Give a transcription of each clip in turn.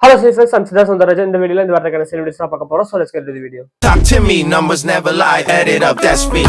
Hello, sisters. I'm Siddharth Sundarajan. In the video, இந்த வாரத்துக்கான celebrities தான் பார்க்க போறோம். So let's get to the video. Talk to me, numbers never lie, add it up, that's me.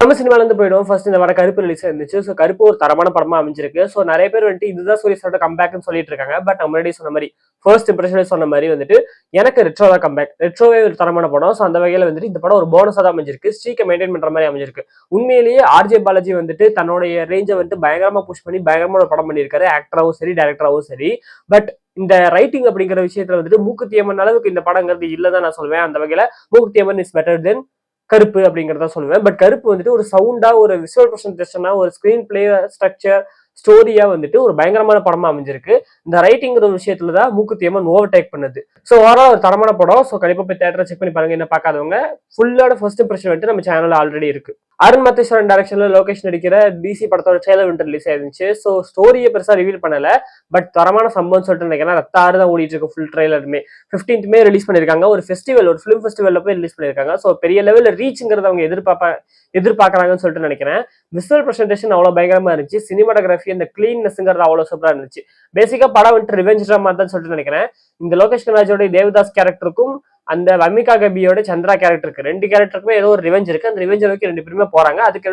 நம்ம சினிமால இருந்து போயிடும். ஃபர்ஸ்ட் இந்த வர கருப்பு ரிலீஸ் இருந்துச்சு. ஸோ கருப்பு ஒரு தரமான படமா அமைஞ்சிருக்கு. ஸோ நிறைய பேர் வந்துட்டு இதுதான் சூரியஸோட கம்பேக்னு சொல்லிட்டு இருக்காங்க. பட் நம்ம முன்னாடி சொன்ன மாதிரி ஃபர்ஸ்ட் இம்ப்ரெஷன் சொன்ன மாதிரி வந்துட்டு எனக்கு ரெட்ரோ தான் கம்பேக். ரெட்ரோவே ஒரு தரமான படம். ஸோ அந்த வகையில வந்துட்டு இந்த படம் ஒரு போனஸா தான் அமைஞ்சிருக்கு. ஸ்ட்ரீக்கை மெயின்டைன் பண்ற மாதிரி அமைஞ்சிருக்கு. உண்மையிலேயே ஆர்ஜே பாலாஜி வந்துட்டு தன்னுடைய ரேஞ்சை வந்துட்டு பயங்கரமா புஷ் பண்ணி பயங்கரமான படம் பண்ணியிருக்காரு. ஆக்டராகவும் சரி, டைரக்டராகவும் சரி. பட் இந்த ரைட்டிங் அப்படிங்கிற விஷயத்துல வந்துட்டு மூக்குத்தியம்மன் அளவுக்கு இந்த படங்கிறது இல்லதான் நான் சொல்வேன். அந்த வகையில மூக்குத்தியம்மன் இஸ் பெட்டர் தென் கருப்பு அப்படிங்கறத சொல்லுவேன். பட் கருப்பு வந்துட்டு ஒரு சவுண்டா, ஒரு விசுவல் பிரசன்டேஷனா, ஒரு ஸ்கிரீன் பிளே ஸ்ட்ரக்சர், ஸ்டோரியா வந்துட்டு ஒரு பயங்கரமான படமா அமைஞ்சிருக்கு. இந்த ரைட்டிங்கிற விஷயத்துலதான் மூக்குத்தியம்மன் ஓவர்டேக் பண்ணுது. ஸோ ஓவரால் ஒரு தரமான படம். ஸோ கண்டிப்பா போய் தியேட்டரை செக் பண்ணி பாருங்க. என்ன பார்க்காதவங்க ஃபுல்லோட ஃபர்ஸ்ட் இம்ப்ரெஷன் வந்துட்டு நம்ம சேனல்ல ஆல்ரெடி இருக்கு. அருண் மத்தேஸ்வரன் டைரக்ஷன்ல லோகேஷ் நடிக்கிற டிசி படத்தோட ட்ரெய்லர் வந்துட்டு ரிலீஸ் ஆயிருந்துச்சு. ஸோ ஸ்டோரியை பெருசா ரிவீல் பண்ணல. பட் தரமான சம்பவம் சொல்லிட்டு நினைக்கிறேன். ரத்த ஆறு தான் ஓடிட்டு இருக்கு ஃபுல் ட்ரெய்லருமே. 15th மே ரிலீஸ் பண்ணிருக்காங்க. ஒரு ஃபெஸ்டிவல், ஒரு ஃபிலிம் ஃபெஸ்டிவல்ல போய் ரிலீஸ் பண்ணிருக்காங்க. ஸோ பெரிய லெவல்ல ரீச்ங்கிறத அவங்க எதிர்பார்க்கறாங்கன்னு சொல்லிட்டு நினைக்கிறேன். விசுவல் பிரசன்டேஷன் அவ்வளவு பயங்கரமா இருந்துச்சு. சினிமாட்டோகிராஃபி அந்த கிளீன்னஸ்ங்கிறது அவ்வளவு சூப்பரா இருந்துச்சு. பேசிக்கா படம் வந்துட்டு ரிவெஞ்ச் ட்ராமா தான் சொல்லிட்டு நினைக்கிறேன். இந்த லோகேஷ் கனராஜோட தேவதாஸ் கேரக்டருக்கும் அந்த வமிகா கபியோட சந்திரா கேரக்டருக்கு ரெண்டு கேரக்டருக்குமே ஏதோ ஒரு ரிவெஞ்ச் இருக்கு. அந்த ரிவெஞ்ச் நோக்கி ரெண்டு பேருமே போறாங்க. அதுக்கு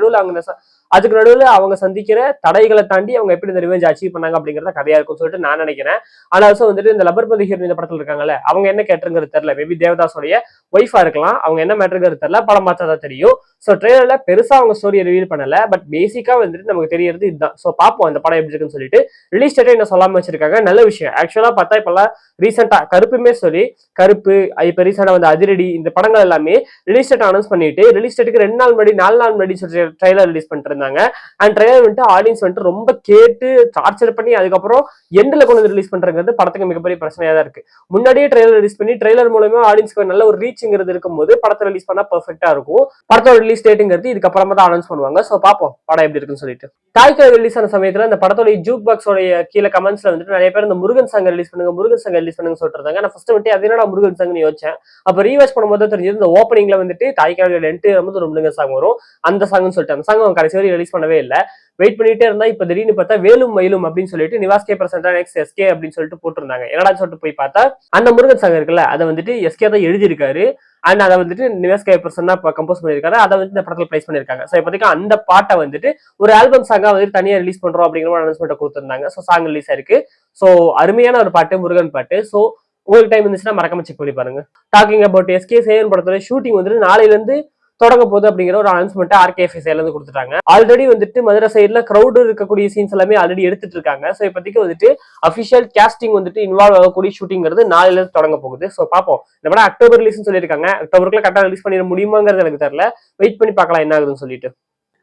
நடுவில் அவங்க சந்திக்கிற தடைகளை தாண்டி அவங்க எப்படி இந்த ரிவெஞ்ச் அச்சீவ் பண்ணாங்க அப்படிங்கறத கதையா இருக்கும்னு சொல்லிட்டு நான் நினைக்கிறேன். ஆனா வந்துட்டு இந்த லபர்பதி ஹீரோ இந்த படத்துல இருக்காங்கல்ல, அவங்க என்ன கேட்டுங்கிறது தெரியல. மேபி தேவதாஸோடைய ஒய்ஃபா இருக்கலாம். அவங்க என்ன மேட்டருங்கிறது தெரியல. படம் பார்த்தா தான் தெரியும். ஸோ ட்ரெய்லர்ல பெருசா அவங்க ஸ்டோரியை ரிவீல் பண்ணல. பட் பேசிக்கா வந்துட்டு நமக்கு தெரியறது இதுதான். ஸோ பார்ப்போம் இந்த படம் எப்படி இருக்குன்னு சொல்லிட்டு. ரிலீஸ் டேட்டை என்ன சொல்லாம வச்சிருக்காங்க. நல்ல விஷயம். ஆக்சுவலா பார்த்தா இப்பெல்லாம் ரீசெண்டா கருப்புமே சொல்லி கருப்பு, இப்ப ரீசெண்டா வந்து அதிரடி, இந்த படங்கள் எல்லாமே ரிலீஸ் டேட் அனௌன்ஸ் பண்ணிட்டு ரிலீஸ் டேட்டுக்கு 2 நாள் முன்னாடி 4 நாள் முன்னாடி சொல்லி ட்ரெய்லர் ரிலீஸ் பண்ணிட்டு இருந்தாங்க. அண்ட் ட்ரெய்லர் வந்துட்டு ஆடியன்ஸ் வந்துட்டு ரொம்ப கேட்டு டார்ச்சர் பண்ணி அதுக்கப்புறம் எண்ட்ல கொண்டு வந்து ரிலீஸ் பண்றது படத்துக்கு மிகப்பெரிய பிரச்சனையா தான் இருக்கு. முன்னாடியே ட்ரெய்லர் ரிலீஸ் பண்ணி ட்ரெய்லர் மூலமா ஆடியன்ஸ்க்கு நல்ல ஒரு ரீச்ங்கிறது இருக்கும்போது படத்தை ரிலீஸ் பண்ணா பெர்ஃபெக்ட்டா இருக்கும். படத்தோட ரிலீஸ் டேட்டுங்கிறது இதுக்கப்புறமா தான் அனௌன்ஸ் பண்ணுவாங்க. ஸோ பார்ப்போம் படம் எப்படி இருக்குன்னு சொல்லிட்டு. தாய்க்காய் ரிலீஸ் ஆன சமயத்துல இந்த படத்தோட ஜூக் பாக்ஸோட கீழே கமெண்ட்ஸ்ல வந்துட்டு நிறைய பேர் இந்த முருகன் சாங் ரிலீஸ் பண்ணுங்க சொல்லிட்டு இருந்தாங்க. நான் ஃபர்ஸ்ட் வந்துட்டு அது என்னடா முருகன் சாங்னு யோசிச்சேன். அப்ப ரீவாச் பண்ணும்போது தெரிஞ்சது இந்த ஓப்பனிங்ல வந்துட்டு தாய்க்காயோட என்ட்ரி வந்து ஒரு முருகன் சாங் வரும். அந்த சாங்னு சொல்லிட்டு அந்த சாங் அவங்க கடைசி வரை ரிலீஸ் பண்ணவே இல்லை. வெயிட் பண்ணிட்டே இருந்தா இப்ப திடீர்னு பார்த்தா வேலும் மயிலும் அப்படின்னு சொல்லிட்டு நிவாஸ் கே பிரசன்டா நெக்ஸ்ட் எஸ்கே அப்படின்னு சொல்லிட்டு போட்டிருந்தாங்க. என்னடா சொல்லிட்டு போய் பார்த்தா அந்த முருகன் சாங் இருக்குல்ல, அதை வந்துட்டு எஸ்கே தான் எழுதியிருக்காரு. அண்ட் அதை வந்துட்டு நிவாஸ் கே பிரசன்னா கம்போஸ் பண்ணிருக்காரு. அதை வந்து இந்த படத்துல பிளேஸ் பண்ணிருக்காங்க. ஸோ இப்போதைக்கு அந்த பாட்டை வந்துட்டு ஒரு ஆல்பம் சாங்கா வந்துட்டு தனியா ரிலீஸ் பண்றோம் அப்படிங்கிற ஒரு அனௌன்ஸ்மெண்ட் கொடுத்திருந்தாங்க. ஸோ சாங் ரிலீஸ் ஆயிருக்கு. ஸோ அருமையான ஒரு பாட்டு, முருகன் பாட்டு. ஸோ உங்களுக்கு டைம் இருந்துச்சுன்னா மறக்காம செக் பண்ணி பாருங்க. டாக்கிங் அபவுட் எஸ்கே சேவன் படத்தோட ஷூட்டிங் வந்துட்டு நாளையில இருந்து தொடங்க போகுது அப்படிங்கிற ஒரு அனௌன்ஸ்மெண்ட் ஆர்கேஎஃப்ஐ சைட்ல இருந்து கொடுத்துட்டாங்க. ஆல்ரெடி வந்துட்டு மதுரை சைட்ல கிரௌடு இருக்கக்கூடிய சீன்ஸ் எல்லாமே ஆல்ரெடி எடுத்துட்டு இருக்காங்க. ஸோ இப்போதைக்கு வந்துட்டு அபிஷியல் கேஸ்டிங் வந்துட்டு இன்வால்வ் ஆகக்கூடிய ஷூட்டிங்கிறது நாளையில இருந்து தொடங்க போகுது. ஸோ பார்ப்போம். இந்த படம் அக்டோபர் ரிலீஸ் சொல்லியிருக்காங்க. அக்டோபருக்குள்ள கரெக்டாக ரிலீஸ் பண்ணிட முடியுமாங்கிறது எனக்கு தெரியல. வெயிட் பண்ணி பார்க்கலாம் என்ன ஆகுதுன்னு சொல்லிட்டு.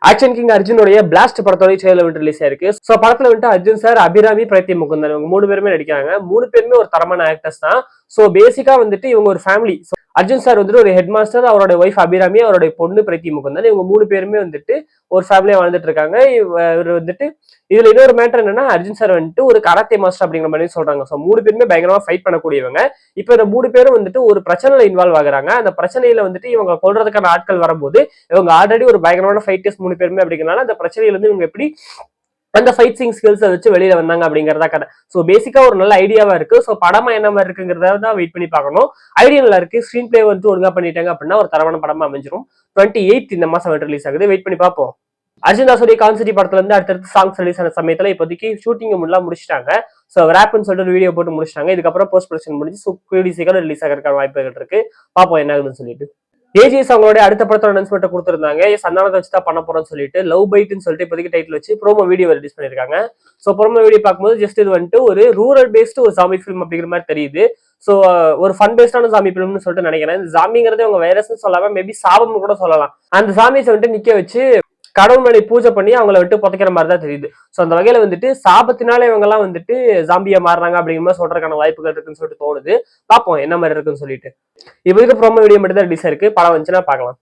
ஆக்ஷன் கிங் அர்ஜுனுடைய பிளாஸ்ட் படத்தோட ட்ரெய்லர் வந்துட்டு ரிலீஸ் ஆயிருக்கு. சோ படத்துல வந்துட்டு அர்ஜுன் சார், அபிராமி, பிரத்ய முகுந்தன் இவங்க 3 பேருமே நடிக்கிறாங்க. 3 பேருமே ஒரு தரமான ஆக்டர்ஸ் தான். சோ பேசிக்கா வந்துட்டு இவங்க ஒரு ஃபேமிலி. அர்ஜுன் சார் வந்துட்டு ஒரு ஹெட் மாஸ்டர், அவரோட ஒய்ஃப் அபிராமி, அவருடைய பொண்ணு பிரத்ய முகுந்தன், இவங்க 3 பேருமே வந்துட்டு ஒரு ஃபேமிலியா வாழ்ந்துட்டு இருக்காங்க. இவர் வந்துட்டு இதுல இன்னொரு மேட்டர் என்னன்னா, அர்ஜுன் சார் வந்துட்டு ஒரு கராத்தே மாஸ்டர் அப்படிங்கிற மாதிரி சொல்றாங்க. சோ 3 பேருமே பயங்கரமா ஃபைட் பண்ணக்கூடியவங்க. இப்ப இந்த 3 பேரும் வந்துட்டு ஒரு பிரச்சனையில இன்வால்வ் ஆகுறாங்க. அந்த பிரச்சனையில வந்துட்டு இவங்க கொல்றதுக்கான ஆட்கள் வரும்போது இவங்க ஆல்ரெடி ஒரு பயங்கரமான ஃபைட்டர்ஸ் 3 பேருமே அப்படிங்கிறனால அந்த பிரச்சனையில இருந்து இவங்க எப்படி அந்த ஃபைட்டிங் ஸ்கில்ஸை வச்சு வெளியில வந்தாங்க அப்படிங்கறதா கதை. ஸோ பேசிக்கா ஒரு நல்ல ஐடியாவா இருக்கு. ஸோ படமா என்ன மாதிரி இருக்குங்கிறத தான் வெயிட் பண்ணி பார்க்கணும். ஐடியா நல்லா இருக்கு. ஸ்கிரீன் பிளே வந்து ஒழுங்கா பண்ணிட்டாங்க அப்படின்னா ஒரு தரமான படமா அமைஞ்சிரும். 28 இந்த மாசம் ரிலீஸ் ஆகுது. வெயிட் பண்ணி பார்ப்போம். அர்ஜுன் தாஸோடைய கான்சிட்டி படத்துல இருந்து அடுத்தடுத்து சாங்ஸ் ரிலீஸ் ஆன சமயத்துல இப்போதைக்கு ஷூட்டிங் முன்னெல்லாம் முடிச்சிட்டாங்க. ஸோ ரேப்னு சொல்லிட்டு வீடியோ போட்டு முடிச்சிட்டாங்க. இதுக்கப்புறம் போஸ்ட் ப்ரொடக்ஷன் முடிஞ்சு கூடிய சீக்கிரம் ரிலீஸ் ஆகிறதுக்கான வாய்ப்புகள் இருக்கு. பார்ப்போம் என்ன ஆகுதுன்னு சொல்லிட்டு. ஏஜிஎஸ் அவங்களுடைய அடுத்த படத்தோட அனௌன்ஸ்மெண்ட் கொடுத்திருந்தாங்க. சந்தானத்தை வச்சு தான் பண்ண போறோம்னு சொல்லிட்டு லவ் பைட்னு சொல்லிட்டு இப்போதைக்கு டைட்டில் வச்சு ப்ரோமோ வீடியோ ரிலீஸ் பண்ணிருக்காங்க. ஸோ ப்ரோமோ வீடியோ பார்க்கும்போது ஜஸ்ட் இது வந்துட்டு ஒரு ரூரல் பேஸ்டு ஒரு சாமி ஃபிலிம் அப்படிங்கிற மாதிரி தெரியுது. ஸோ ஒரு ஃபன் பேஸ்டான சாமி ஃபிலிம்னு சொல்லிட்டு நினைக்கிறேன். சாமிங்கிறது அவங்க வைரஸ்ன்னு சொல்லாம மேபி சாபம்னு கூட சொல்லலாம். அந்த சாமியை வந்துட்டு நிக்க வச்சு கடவுள் மேலே பூஜை பண்ணி அவங்களை விட்டு புதைக்கிற மாதிரி தான் தெரியுது. ஸோ அந்த வகையில வந்துட்டு சாபத்தினால இவங்க எல்லாம் வந்துட்டு ஜாம்பியா மாறுறாங்க அப்படிங்கிற மாதிரி சொல்றதுக்கான வாய்ப்புகள் இருக்குன்னு சொல்லிட்டு தோணுது. பார்ப்போம் என்ன மாதிரி இருக்குன்னு சொல்லிட்டு. இப்போதைக்கு ப்ரோமோ வீடியோ மட்டும் தான் ரிலீஸ் ஆயிருக்கு. படம் வந்துச்சுன்னா பார்க்கலாம்.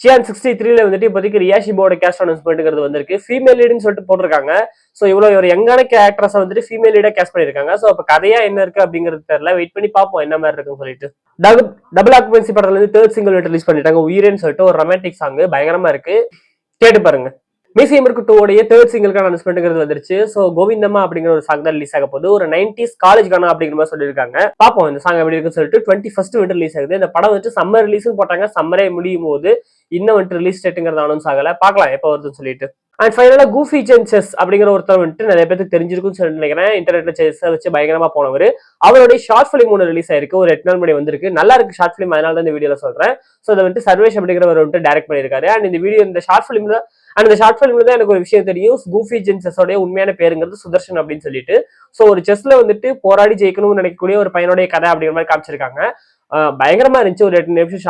ஷியான் 63ல வந்துட்டு இப்போதைக்கு ரியாஷிபோட கேஸ்ட் அனௌன்ஸ்மெண்ட்ங்கிறது வந்திருக்கு. ஃபீமேல் லீடுன்னு சொல்லிட்டு போட்டிருக்காங்க. ஸோ இவ்வளவு ஒரு யங்கான ஆக்ட்ரஸை வந்துட்டு ஃபீமேல் லீடா கேஸ்ட் பண்ணிருக்காங்க. ஸோ அப்ப கதையா என்ன இருக்கு அப்படிங்கிறது தெரியல. வெயிட் பண்ணி பார்ப்போம் என்ன மாதிரி இருக்குன்னு சொல்லிட்டு. டபுள் ஆக்குபென்சி படத்துல இருந்து தேர்ட் சிங்கிள் ரிலீஸ் பண்ணிட்டாங்க. உயிரேன்னு சொல்லிட்டு ஒரு ரொமான்டிக் சாங் பயங்கரமா இருக்கு, கேட்டு பாருங்க. மியூசியம் இருக்கு 2 உடைய தேர்ட் சிங்கிள்கான அனௌன்ஸ்மெண்ட்ங்கிறது வந்துருச்சு. ஸோ கோவிந்தம்மா அப்படிங்கிற ஒரு சாங் தான் ரிலீஸ் ஆக போகுது. ஒரு 90s காலேஜ் கானா அப்படிங்கிற மாதிரி சொல்லியிருக்காங்க. பார்ப்போம் இந்த சாங் எப்படி இருக்குன்னு சொல்லிட்டு. 21st வந்து ரிலீஸ் ஆகுது. இந்த படம் வந்துட்டு சம்மர் ரிலீஸும் போட்டாங்க. சம்மரே முடியும் போது இன்னும் வந்துட்டு ரிலீஸ் டேட்டுங்கிறது அனௌன்ஸ் ஆகல. பார்க்கலாம் எப்போ வருதுன்னு சொல்லிட்டு. அண்ட் ஃபைனலா கூஃபி செஸ் அப்படிங்கிற ஒருத்தர் வந்துட்டு நிறைய பேருக்கு தெரிஞ்சிருக்குன்னு சொல்லி நினைக்கிறேன். இன்டர்நெட்ல செஸ் வச்சு பயங்கரமா போனவர். அவருடைய ஷார்ட் ஃபிலிம் ஒன்று ரிலீஸ் ஆயிருக்கு. ஒரு 8 நாள் முன்னாடி வந்திருக்கு. நல்லா இருக்கு ஷார்ட் ஃபிலிம், அதனால தான் இந்த வீடியோல சொல்றேன். ஸோ அதை வந்துட்டு சர்வேஷ் அப்படிங்கிறவர் வந்துட்டு டைரக்ட் பண்ணியிருக்காரு. அண்ட் இந்த வீடியோ இந்த ஷார்ட் ஃபிலிம்ல தான் எனக்கு ஒரு விஷயம் தெரியும். கூஃபி செஸ்ஸோட உண்மையான பேருங்கிறது சுதர்ஷன் அப்படின்னு சொல்லிட்டு. ஸோ ஒரு செஸ்ல வந்துட்டு போராடி ஜெயிக்கணும்னு நினைக்கக்கூடிய ஒரு பையனுடைய கதை அப்படிங்கிற மாதிரி காமிச்சிருக்காங்க. பயங்கரமா இருந்துச்சு. ஒரு 8 நிமிஷம்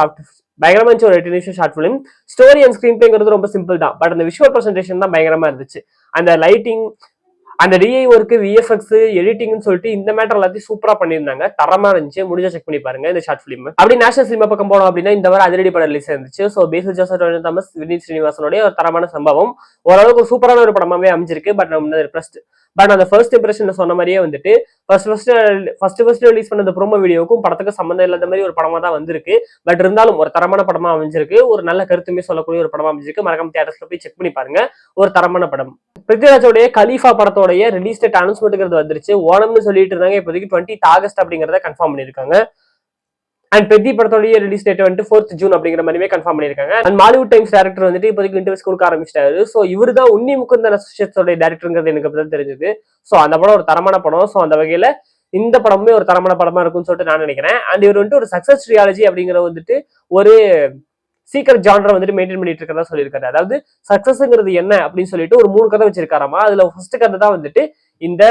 short film. Story and screen பிளேங்கிறது ரொம்ப சிம்பிள் தான். பட் அந்த விஷுவல் பிரசன்டேஷன் தான் பயங்கரமா இருந்துச்சு. அந்த லைட்டிங், அந்த டிஐ ஒர்க், விஎஃப்எக்ஸ், எடிட்டிங்னு சொல்லிட்டு இந்த மேட்டர் எல்லாத்தையும் சூப்பரா பண்ணியிருந்தாங்க. தரமா இருந்துச்சு. முடிஞ்சா செக் பண்ணி பாருங்க இந்த ஷார்ட் ஃபிலிம். அப்படி நேஷனல் சினிமா பக்கம் போனோம் அப்படின்னா இந்த வாரம் அதிரடி படம் ரிலீஸ் இருந்துச்சு. ஸோ பேசில் ஜோசப், தாமஸ், வினீத் ஸ்ரீனிவாசனுடைய ஒரு தரமான சம்பவம். ஓரளவுக்கு சூப்பரான ஒரு படமாவே அமைஞ்சிருக்கு. பட் நம்ம பட் அந்த ஃபர்ஸ்ட் இம்ப்ரெஷன்ல சொன்ன மாதிரியே வந்துட்டு ஃபர்ஸ்ட் ரிலீஸ் பண்ண ப்ரோமோ வீடியோக்கும் படத்துக்கு சம்மந்தம் இல்லாத மாதிரி ஒரு படமா தான் வந்திருக்கு. பட் இருந்தாலும் ஒரு தரமான படமா அமைஞ்சிருக்கு. ஒரு நல்ல கருத்துமே சொல்லக்கூடிய ஒரு படமா அமைஞ்சிருக்கு. மறக்காம தியேட்டர்ஸ்ல போய் செக் பண்ணி பாருங்க. ஒரு தரமான படம். பிருத்விராஜோடைய கலீஃபா படத்தோடைய ரிலீஸ் டேட் அனௌன்ஸ்மெண்ட்ங்கிறது வந்துருச்சு. ஓணம்னு சொல்லிட்டு இருந்தாங்க. இப்போதைக்கு 20th ஆகஸ்ட் அப்படிங்கறத கன்ஃபார்ம் பண்ணிருக்காங்க. அண்ட் பெத்தி படத்தோடைய ரிலீஸ் டேட் வந்துட்டு 4th ஜூன் அப்படிங்கிற மாதிரியே கன்ஃபார்ம் பண்ணிருக்காங்க. அண்ட் மாலிவுட் டைம்ஸ் டேரக்டர் வந்துட்டு இப்போதைக்கு இன்டர்வியூஸ் கொடுக்க ஆரம்பிச்சிட்டாரு. ஸோ இவர் தான் உன்னி முகுந்தன் அசோசியேட்ஸோட டேரக்டருங்கிறது எனக்கு அப்பதான் தெரிஞ்சது. ஸோ அந்த படம் ஒரு தரமான படம். ஸோ அந்த வகையில இந்த படமுமே ஒரு தரமான படமா இருக்கும்னு சொல்லிட்டு நான் நினைக்கிறேன். அண்ட் இவர் வந்துட்டு ஒரு சக்சஸ் ரியாலஜி அப்படிங்கிற வந்துட்டு ஒரு சீக்கிரம் ஜான்ரை வந்துட்டு மெயின்டைன் பண்ணிட்டு இருக்கிறதா சொல்லியிருக்காரு. அதாவது சக்சஸ்ங்கிறது என்ன அப்படின்னு சொல்லிட்டு ஒரு 3 கதை வச்சிருக்காராமா. அதுல ஃபர்ஸ்ட் கதை தான் வந்துட்டு இந்த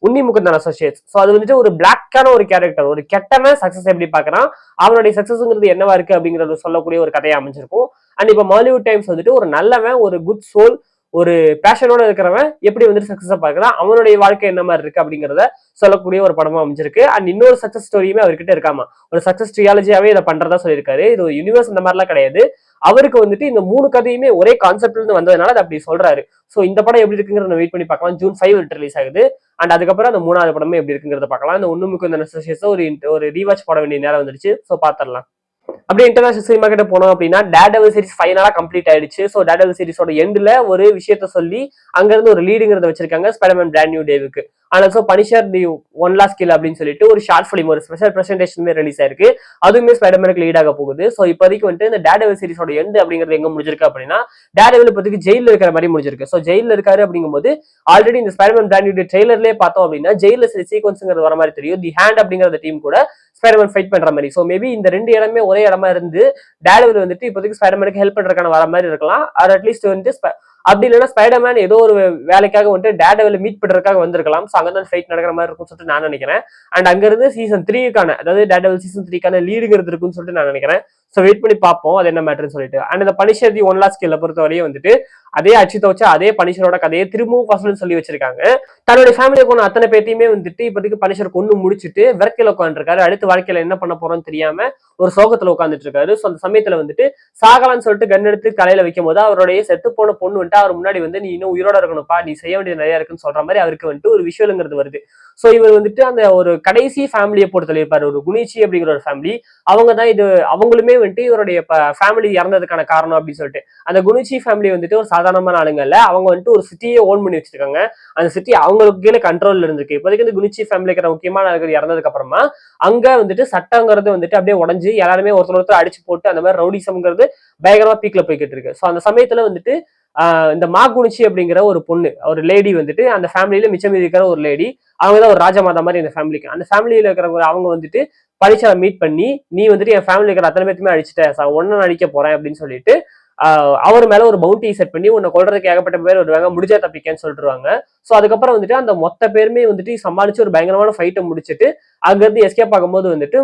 உன்னி முகுந்தன் அசோசியேட்ஸ். ஸோ அது வந்துட்டு ஒரு பிளாக்கான ஒரு கேரக்டர், ஒரு கெட்டன சக்சஸ் எப்படி பாக்குறான், அவனுடைய சக்சஸ்ங்கிறது என்னவா இருக்கு அப்படிங்கறத சொல்லக்கூடிய ஒரு கதையை அமைஞ்சிருக்கும். அண்ட் இப்ப மாலிவுட் டைம்ஸ் வந்துட்டு ஒரு நல்லவன், ஒரு குட் சோல், ஒரு பேஷனோட இருக்கிறவன் எப்படி வந்துட்டு சக்சஸா பாக்குறான், அவனுடைய வாழ்க்கை என்ன மாதிரி இருக்கு அப்படிங்கறத சொல்லக்கூடிய ஒரு படமா அமைஞ்சிருக்கு. அண்ட் இன்னொரு சக்சஸ் ஸ்டோரியுமே அவர்கிட்ட இருக்காமா. ஒரு சக்சஸ் ரியாலஜியாவே இதை பண்றதா சொல்லியிருக்காரு. இது ஒரு யூனிவர்ஸ் அந்த மாதிரிலாம் கிடையாது. அவருக்கு வந்துட்டு இந்த 3 கதையுமே ஒரே கான்செப்ட்ல இருந்து வந்ததுனால அது அப்படி சொல்றாரு. சோ இந்த படம் எப்படி இருக்குங்கிறத வெயிட் பண்ணி பார்க்கலாம். ஜூன் 5 ரிலீஸ் ஆகுது. அண்ட் அதுக்கப்புறம் அந்த 3வது படமே எப்படி இருக்குங்கிறத பார்க்கலாம். இந்த ஒண்ணுமுக்கு இந்த அசோசியேட்ஸ் ஒரு ரீவாட்ச் போட வேண்டிய நேரம் வந்துருச்சு. சோ பாத்திரலாம். அப்படியே இன்டர்நேஷனல் சினிமா கிட்ட போனோம் அப்படின்னா டேர்டெவில் சீரிஸ் ஃபைனலா கம்ப்ளீட் ஆயிடுச்சு. ஸோ டேர்டெவில் சீரிஸோட எண்ட்ல ஒரு விஷயத்த சொல்லி அங்க இருந்து ஒரு லீடுங்கிறத வச்சிருக்காங்க ஸ்பைடர்மேன் பிராண்ட் நியூ டேவுக்கு. ஆனால் so Punisher the one last kill அப்படின்னு சொல்லிட்டு ஒரு ஷார்ட் ஃபிலிம், ஒரு ஸ்பெஷல் பிரசன்டேஷன் ரிலீஸ் ஆயிருக்கு. அதுவுமே ஸ்பைடர்மேனுக்கு லீடாக போகுது. ஸோ இப்போதைக்கு வந்துட்டு இந்த டேர்டெவில் சீரிஸோட எண்ட் அப்படிங்கிறது எங்க முடிஞ்சிருக்கு அப்படின்னா டேர்டெவில் இப்போதைக்கு ஜெயில இருக்கிற மாதிரி முடிஞ்சிருக்கு. ஸோ ஜெயில இருக்காரு அப்படிங்கும்போது ஆல்ரெடி இந்த ஸ்பைடர்மேன் பிராண்ட் நியூ ட்ரெய்லர்லேயே பார்த்தோம் அப்படின்னா ஜெயில சீக்வன்ஸ்ங்கிறது வர மாதிரி தெரியும். தி ஹேண்ட் அப்படிங்கிற டீம் கூட ஸ்பைடர்மேன் ஃபைட் பண்ற மாதிரி. ஸோ மேபி இந்த 2 இடமே ஒரே இடமா இருந்து டேர்டெவில் வந்துட்டு இப்போதைக்கு ஸ்பைடர்மேனுக்கு ஹெல்ப் பண்றதுக்கான வர மாதிரி இருக்கலாம். ஆர் அட்லீஸ்ட் வந்துட்டு அப்படி இல்லைன்னா ஸ்பைடர்மேன் ஏதோ ஒரு வேலைக்காக வந்துட்டு டேர்டெவில் மீட் பண்றதுக்காக வந்திருக்கலாம். ஸோ அங்கதான் ஃபைட் நடக்கிற மாதிரி இருக்கும்னு சொல்லிட்டு நான் நினைக்கிறேன். அண்ட் அங்க இருந்து சீசன் 3க்கான, அதாவது டேர்டெவில் சீசன் 3க்கான லீடுங்கிறது இருக்குன்னு சொல்லிட்டு நான் நினைக்கிறேன். ஸோ வெயிட் பண்ணி பார்ப்போம் அது என்ன மேட்டர்னு சொல்லிட்டு. அண்ட் இந்த பனிஷர் தி ஒன் லாஸ்ட் கில்ல பொறுத்தவரையும் வந்துட்டு அதே அச்சித்த வச்சு அதே பனிஷரோட கதையை திரும்பவும் ஃபர்ஸ்ட்னு சொல்லி வச்சிருக்காங்க. தன்னுடைய ஃபேமிலியை கொண்டு அத்தனை பேத்தையுமே வந்துட்டு இப்போதைக்கு பனிஷர் கொண்டு முடிச்சுட்டு விரக்கையில உட்காந்துருக்காரு. அடுத்து வாழ்க்கையில என்ன பண்ண போறோம்னு தெரியாம ஒரு சோகத்துல உட்காந்துட்டு இருக்காரு. ஸோ அந்த சமயத்துல வந்துட்டு சாகலான்னு சொல்லிட்டு கன் எடுத்து தலையில வைக்கும் போது அவருடைய செத்து போன பொண்ணு வந்துட்டு அவர் முன்னாடி வந்து நீ இன்னும் உயிரோட இருக்கணும்ப்பா, நீ செய்ய வேண்டியது நிறைய இருக்குன்னு சொல்ற மாதிரி அவருக்கு வந்துட்டு ஒரு விஷுவலுங்கிறது வருது. ஸோ இவர் வந்துட்டு அந்த ஒரு கடைசி ஃபேமிலியை போட்டு தள்ளியிருப்பாரு. ஒரு குனிச்சி அப்படிங்கிற ஒரு ஃபேமிலி, அவங்க தான் இது, அவங்களுமே வந்துட்டு இவருடைய ஃபேமிலி இறந்ததுக்கான காரணம் அப்படின்னு சொல்லிட்டு. அந்த குனிச்சி ஃபேமிலி வந்துட்டு ஒரு சாதாரணமான ஆளுங்க இல்ல, அவங்க வந்துட்டு ஒரு சிட்டியை ஓன் பண்ணி வச்சிருக்காங்க. அந்த சிட்டி அவங்களுக்கு கீழே கண்ட்ரோல்ல இருந்திருக்கு. இப்போதைக்கு இந்த குனிச்சி ஃபேமிலிக்கு முக்கியமான ஆளுகள் இறந்ததுக்கு அப்புறமா அங்க வந்துட்டு சட்டங்கிறது வந்துட்டு அப்படியே உடஞ்சு எல்லாருமே ஒருத்தர் அடிச்சு போட்டு அந்த மாதிரி ரவுடிசம்ங்கிறது பயங்கரமா பீக்ல போய்கிட்டு இருக்கு. ஸோ அந்த சமயத்துல வந்துட்டு இந்த மாகுனிச்சி அப்படிங்கிற ஒரு பொண்ணு, ஒரு லேடி வந்துட்டு அந்த ஃபேமிலியில மிச்சம் இருக்கிற ஒரு லேடி, அவங்கதான் ஒரு ராஜமாதா மாதிரி இந்த ஃபேமிலிக்கு. அந்த ஃபேமிலியில இருக்கிறவங்க அவங்க வந்துட்டு பனிஷரை மீட் பண்ணி நீ வந்துட்டு என் ஃபேமிலி இருக்கிற அத்தனை பேருமே அடிச்சுட்ட, ஒன்னு அடிக்க போறேன் அப்படின்னு சொல்லிட்டு அவர் மேல ஒரு பவுண்டி செட் பண்ணி உன்னை கொள்றதுக்கு ஏகப்பட்ட பேர் வருவாங்க, முடிஞ்சா தப்பிக்கன்னு சொல்லிடுவாங்க. ஸோ அதுக்கப்புறம் வந்துட்டு அந்த மொத்த பேருமே வந்துட்டு சமாளிச்சு ஒரு பயங்கரமான ஃபைட்டை முடிச்சுட்டு அங்க இருந்து எஸ்கேப் ஆகும்போது வந்துட்டு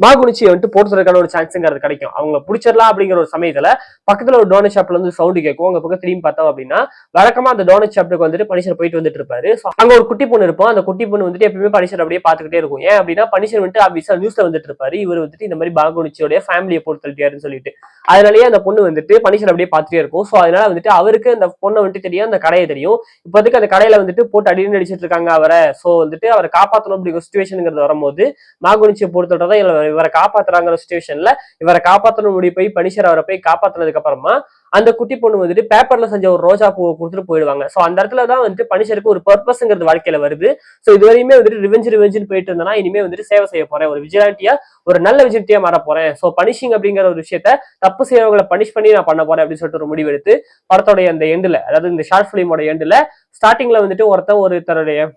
மாகுனிச்சி வந்துட்டு போட்டுறதுக்கான ஒரு சான்ஸுங்கிறது கிடைக்கும். அவங்க பிடிச்சிடலாம் அப்படிங்கிற ஒரு சமயத்துல பக்கத்துல ஒரு டோனட் ஷாப்ல வந்து சவுண்ட் கேட்கும். அங்க பக்கம் திரும்பி பார்த்தோம் அப்படின்னா வழக்கமா அந்த டோனட் ஷாப்புக்கு வந்துட்டு பனிஷர் போயிட்டு வந்துட்டு இருப்பாரு. அங்க ஒரு குட்டி பொண்ணு இருக்கும். அந்த குட்டி பொண்ணு வந்துட்டு எப்பவுமே பனிஷர் அப்படியே பாத்துக்கிட்டே இருக்கும். ஏன் அப்படின்னா பனிஷர் வந்துட்டு ஆப்வியஸா நியூஸ்ல வந்துட்டு இருப்பாரு. இவர் வந்துட்டு இந்த மாதிரி மாகுனிச்சியோட ஃபேமிலியை போட்டு தள்ளிட்டாருன்னு சொல்லிட்டு அதனாலேயே அந்த பொண்ணு வந்துட்டு பனிஷர் அப்படியே பார்த்துட்டே இருக்கும். ஸோ அதனால வந்துட்டு அவருக்கு அந்த பொண்ணை வந்துட்டு தெரியும், அந்த கடையை தெரியும். இப்போதைக்கு அந்த கடையில வந்துட்டு போட்டு அடின்னு அடிச்சிட்டு இருக்காங்க அவரை. ஸோ வந்துட்டு அவரை காப்பாற்றணும் அப்படிங்கிற சுச்சுவேஷனுங்கிறது வரும்போது மாகுனிச்சியை பொறுத்தவரை இவரை காப்பாத்துறாங்கிற சுச்சுவேஷன்ல இவரை காப்பாற்றணும் முடிவு போய் பனிஷர் அவரை போய் காப்பாத்தினதுக்கு அப்புறமா அந்த குட்டி பொண்ணு வந்துட்டு பேப்பர்ல செஞ்ச ஒரு ரோஜா பூவை கொடுத்துட்டு போயிடுவாங்க. சோ அந்த இடத்துல தான் வந்துட்டு பனிஷருக்கு ஒரு பர்பஸ்ங்கிறது வாழ்க்கையில வருது. சோ இதுவரையுமே வந்துட்டு ரிவெஞ்சுன்னு போயிட்டு இருந்தனா இனிமே வந்துட்டு சேவை செய்ய போறேன், ஒரு விஜிலாண்டியா ஒரு நல்ல விஜிலாண்டியா மாற போறேன். சோ பனிஷிங் அப்படிங்கிற ஒரு விஷயத்த தப்பு செய்யறவங்களை பனிஷ் பண்ணி நான் பண்ண போறேன் அப்படின்னு சொல்லிட்டு ஒரு முடிவு எடுத்து படத்தோடைய அந்த எண்டுல, அதாவது இந்த ஷார்ட் பிலிமோட எண்டுல ஸ்டார்டிங்ல வந்துட்டு ஒருத்தருடைய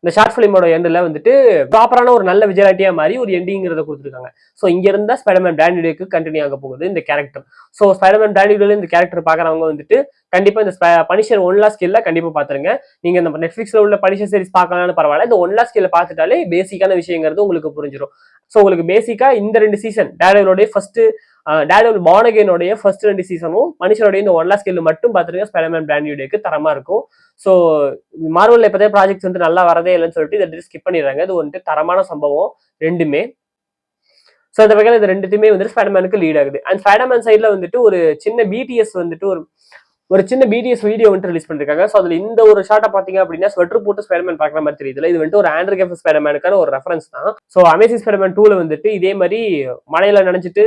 இந்த ஷார்ட் பிலிமோட எண்ட்ல வந்துட்டு ப்ராப்பரான ஒரு நல்ல விஜயாட்டியா மாதிரி ஒரு எண்டிங்கிறத கொடுத்துருக்காங்க. ஸோ இங்க இருந்தா ஸ்பைடர்மேன் பிராண்டிக்கு கண்டினியூ ஆக போகுது இந்த கேரக்டர். ஸோ ஸ்பைடர்மேன் பிராண்டில இந்த கேரக்டர் பாக்குறவங்க வந்துட்டு கண்டிப்பா இந்த பனிஷர் ஒன் லாஸ்ட் ஸ்கில்ல கண்டிப்பா பாத்துருங்க. நீங்க இந்த நெட்ஃபிளிக்ஸ்ல உள்ள பனிஷர் சீரிஸ் பார்க்கலாம்னு பரவாயில்ல, இந்த ஒன் லாஸ்ட் ஸ்கில்ல பாத்துட்டாலே பேசிக்கான விஷயங்கிறது உங்களுக்கு புரிஞ்சிடும். ஸோ உங்களுக்கு பேசிக்கா இந்த 2 சீசன் டேர்டெவிலோட ஃபர்ஸ்ட் டேர்டெவில் பார்ன் அகைனோட ஃபர்ஸ்ட் 2 சீசனும் மனுஷனோட இந்த ஒன் லாஸ்ட் ஸ்கில் மட்டும் பாத்துருங்க. ஸ்பைடர்மேன் பிராண்டிக்கு தரமா இருக்கும். ஸோ மார்வல் இப்போதே ப்ராஜெக்ட்ஸ் வந்து நல்லா வரதே இல்லைன்னு சொல்லிட்டு இதை ஸ்கிப் பண்ணிடுறாங்க. இது வந்துட்டு தரமான சம்பவம் ரெண்டுமே. ஸோ இந்த வகையில் இது ரெண்டுத்தையுமே வந்துட்டு ஸ்பைடர்மேனுக்கு லீட் ஆகுது. அண்ட் ஸ்பைடர்மேன் சைட்ல வந்துட்டு ஒரு சின்ன பிடிஎஸ் வந்துட்டு ஒரு சின்ன பிடிஎஸ் வீடியோ வந்துட்டு ரிலீஸ் பண்ணிருக்காங்க. ஸோ அதுல இந்த ஒரு ஷார்ட்டை பாத்தீங்க அப்படின்னா ஸ்வெட்டர் போட்டு ஸ்பைடர்மேன் பார்க்குற மாதிரி தெரியுதுல, இது வந்துட்டு ஒரு ஆண்ட்ரூ கேர்ஃபில் ஸ்பைடர்மேனுக்கான ஒரு ரெஃபரன்ஸ் தான். ஸோ அமேசிங் ஸ்பைடர்மேன் 2ல வந்துட்டு இதே மாதிரி மழையில நினைச்சிட்டு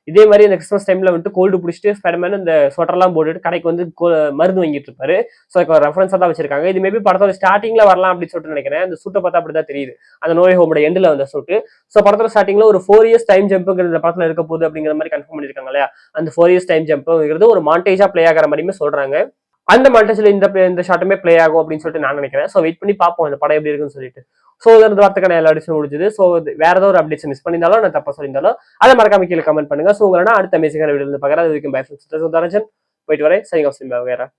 இதே மாதிரி இந்த கிறிஸ்மஸ் டைம்ல வந்துட்டு கோல்டு பிடிச்சிட்டு ஸ்பைடர்மேன் இந்த ஸ்வெட்டர்லாம் போட்டுட்டு கடைக்கு வந்து மருந்து வாங்கிட்டு இருப்பாரு. ஸோ ஒரு ரெஃபரன்ஸா தான் வச்சிருக்காங்க. இது மேபி படத்தோட ஸ்டார்டிங்ல வரலாம் அப்படின்னு சொல்லிட்டு நினைக்கிறேன். அந்த சூட்டை பார்த்தா அப்படிதான் தெரியுது, அந்த நோய் ஹோமோட எண்ட்ல வந்த சூட்டு. ஸோ படத்தோட ஸ்டார்டிங்ல ஒரு 4 years டைம் ஜம்ப்ங்கிற இந்த படத்துல இருக்க போகுது அப்படிங்கிற மாதிரி கன்ஃபார்ம் பண்ணிருக்காங்க இல்லையா. அந்த 4 years டைம் ஜம்ப்ங்கிறது ஒரு மாண்டேஜா பிளே ஆகிற மாதிரியுமே சொல்றாங்க. அந்த மாண்டேஜ்ல இந்த ஷாட்டுமே பிளே ஆகும் அப்படின்னு சொல்லிட்டு நான் நினைக்கிறேன். ஸோ வெயிட் பண்ணி பார்ப்போம் அந்த படம் எப்படி இருக்குன்னு சொல்லிட்டு. ஸோ இந்த வார்த்தைக்கான எல்லா அடிஷனும் முடிஞ்சது. ஸோ வேற ஏதாவது ஒரு அப்டேட்ஸ் மிஸ் பண்ணியிருந்தாலும் நான் தப்பா சொல்லியிருந்தாலும் அதை மறக்காம கீழே கமெண்ட் பண்ணுங்க. ஸோ உங்களோட அடுத்த மெசேஜ் வீடியோ இருந்து பார்க்குறேன். அது வரைக்கும் பை ஃப்ரெண்ட்ஸ். போயிட்டு வரேன். சரிங்க.